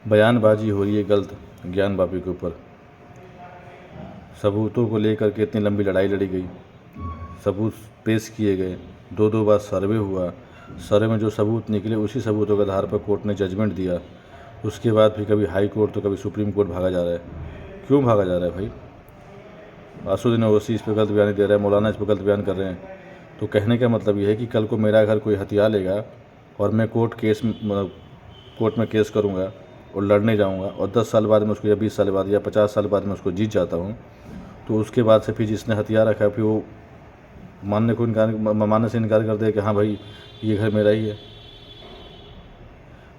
बयानबाजी हो रही है गलत ज्ञान वापी के ऊपर। सबूतों को लेकर के इतनी लंबी लड़ाई लड़ी गई, सबूत पेश किए गए, दो बार सर्वे हुआ, सर्वे में जो सबूत निकले उसी सबूतों के आधार पर कोर्ट ने जजमेंट दिया। उसके बाद भी कभी हाई कोर्ट तो कभी सुप्रीम कोर्ट भागा जा रहा है। क्यों भागा जा रहा है भाई? असुद्दीन ओवैसी इस पर गलत बयान दे रहा है, मौलाना इस पर गलत बयान कर रहे हैं। तो कहने का मतलब ये है कि कल को मेरा घर कोई हथियार लेगा और मैं कोर्ट में केस करूँगा और लड़ने जाऊँगा और 10 साल बाद में उसको या 20 साल बाद या 50 साल बाद में उसको जीत जाता हूँ, तो उसके बाद से फिर जिसने हथियार रखा है फिर वो मानने से इनकार कर दे कि हाँ भाई ये घर मेरा ही है।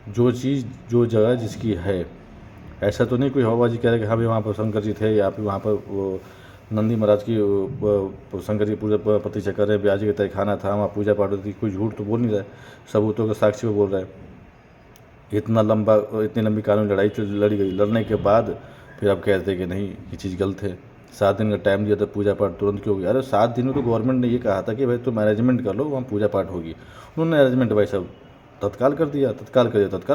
जो चीज़ जो जगह जिसकी है, ऐसा तो नहीं कोई हवाबाजी कह रहा है कि हाँ भाई वहाँ पर शंकर जी थे या फिर वहाँ पर वो नंदी महाराज की शंकर जी पूजा प्रतिष्ठा कर रहे हैं, ब्याजी का तहखाना था, वहाँ पूजा पाठ होती। कोई झूठ तो बोल नहीं रहा है, सबूतों के साक्षी में बोल रहा है। इतनी लंबी कानूनी लड़ाई लड़ी गई, लड़ने के बाद फिर आप कहते हैं कि नहीं ये चीज़ गलत है। 7 दिन का टाइम दिया था, पूजा पाठ तुरंत क्यों हो गया? अरे 7 दिन में तो गवर्नमेंट ने ये कहा था कि भाई तुम अरेंजमेंट कर लो, वहाँ पूजा पाठ होगी। उन्होंने अरेंजमेंट भाई साहब तत्काल कर दिया, तत्काल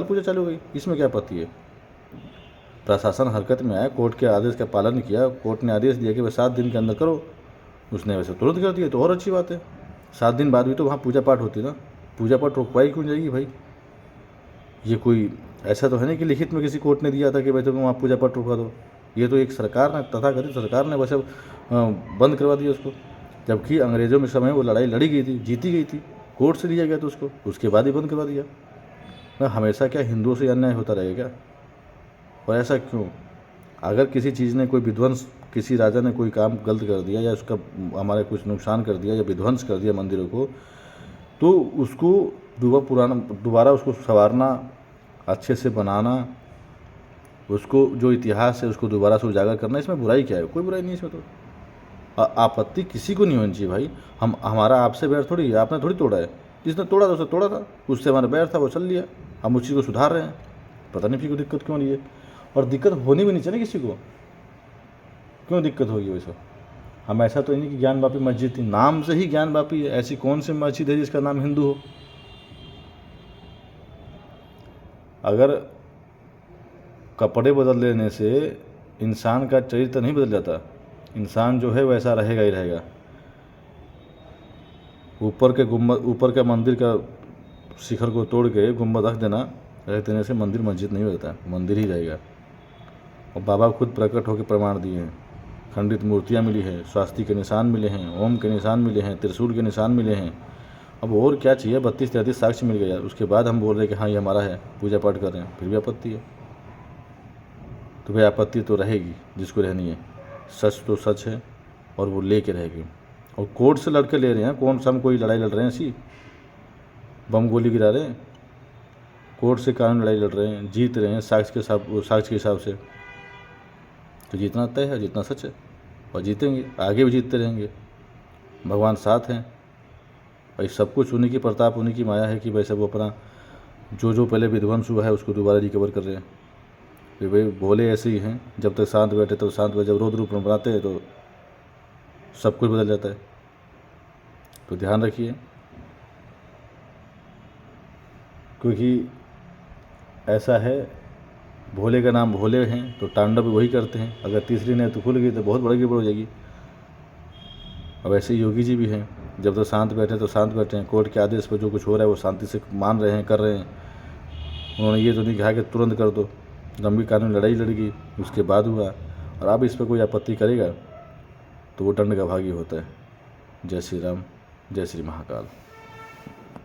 पूजा चालू हो गई। इसमें क्या आपत्ति है? प्रशासन हरकत में आया, कोर्ट के आदेश का पालन किया, कोर्ट ने आदेश दिया कि भाई 7 दिन के अंदर करो, उसने वैसे तुरंत कर दिया तो और अच्छी बात है। 7 दिन बाद भी तो वहाँ पूजा पाठ होती ना, पूजा पाठ रुकवाई क्यों जाएगी भाई? ये कोई ऐसा तो है नहीं कि लिखित में किसी कोर्ट ने दिया था कि भाई तुम वहाँ पूजा पाठ रुकवा दो। ये तो एक सरकार ने, तथाकथित सरकार ने वैसे बंद करवा दिया उसको, जबकि अंग्रेज़ों में समय वो लड़ाई लड़ी गई थी, जीती गई थी, कोर्ट से लिया गया था उसको, उसके बाद ही बंद करवा दिया ना। हमेशा क्या हिंदुओं से अन्याय होता रहेगा? और ऐसा क्यों? अगर किसी चीज़ ने कोई विध्वंस, किसी राजा ने कोई काम गलत कर दिया या उसका हमारे कुछ नुकसान कर दिया या विध्वंस कर दिया मंदिरों को, तो उसको दोबारा उसको संवारना, अच्छे से बनाना, उसको जो इतिहास है उसको दोबारा से उजागर करना, इसमें बुराई क्या है? कोई बुराई नहीं इसमें तो। आपत्ति किसी को नहीं होनी चाहिए भाई। हमारा आपसे बैर थोड़ी है, आपने थोड़ी तोड़ा है। जिसने तोड़ा था उसे तोड़ा था, उससे हमारा बैर था, वो चल लिया, हम उस चीज़ को सुधार रहे हैं। पता नहीं फिर को दिक्कत क्यों नहीं है, और दिक्कत होनी भी नहीं चाहिए किसी को। क्यों दिक्कत होगी वैसे? हम ऐसा तो नहीं कि ज्ञान वापी मस्जिद थी, नाम से ही ज्ञान वापी है। ऐसी कौन सी मस्जिद है जिसका नाम हिंदू हो? अगर कपड़े बदल लेने से इंसान का चरित्र नहीं बदल जाता, इंसान जो है वैसा रहेगा ही रहेगा। ऊपर के मंदिर का शिखर को तोड़ के गुम्बद रख देने से मंदिर मस्जिद नहीं होता, मंदिर ही रहेगा। और बाबा खुद प्रकट होकर प्रमाण दिए हैं, खंडित मूर्तियाँ मिली है, स्वास्तिक के निशान मिले हैं, ओम के निशान मिले हैं, त्रिशूल के निशान मिले हैं। अब और क्या चाहिए? 32-33 साक्ष्य मिल गया, उसके बाद हम बोल रहे हैं कि हाँ ये हमारा है, पूजा पाठ कर रहे हैं, फिर भी आपत्ति है। तो भाई आपत्ति तो रहेगी जिसको रहनी है। सच तो सच है और वो ले के रहेगी। और कोर्ट से लड़के ले रहे हैं, कौन सा हम कोई लड़ाई लड़ रहे हैं ऐसी बम गोली गिरा रहे हैं? कोर्ट से कानून लड़ाई लड़ रहे हैं, जीत रहे हैं साक्ष्य के हिसाब से। तो जीतना तय है, जीतना सच है, और जीतेंगे, आगे भी जीतते रहेंगे। भगवान साथ हैं भाई। सब कुछ उन्हीं की प्रताप, उन्हीं की माया है कि वैसे वो अपना जो पहले विध्वंस हुआ है उसको दोबारा रिकवर कर रहे हैं। कि भाई भोले ऐसे ही हैं, जब तक शांत बैठे तो शांत बैठे, जब रौद्र रूप में बनाते हैं तो सब कुछ बदल जाता है। तो ध्यान रखिए, क्योंकि ऐसा है, भोले का नाम भोले हैं तो तांडव भी वही करते हैं। अगर तीसरी नहीं तो खुल गई तो बहुत बड़ी गड़बड़ हो जाएगी। अब ऐसे योगी जी भी हैं, जब तक शांत बैठे तो शांत बैठे हैं, कोर्ट के आदेश पर जो कुछ हो रहा है वो शांति से मान रहे हैं, कर रहे हैं। उन्होंने ये तो नहीं कहा कि तुरंत कर दो, लंबी कानूनी लड़ाई लड़गी, उसके बाद हुआ। और अब इस पर कोई आपत्ति करेगा तो वो दंड का भागी होता है। जय श्री राम, जय श्री महाकाल।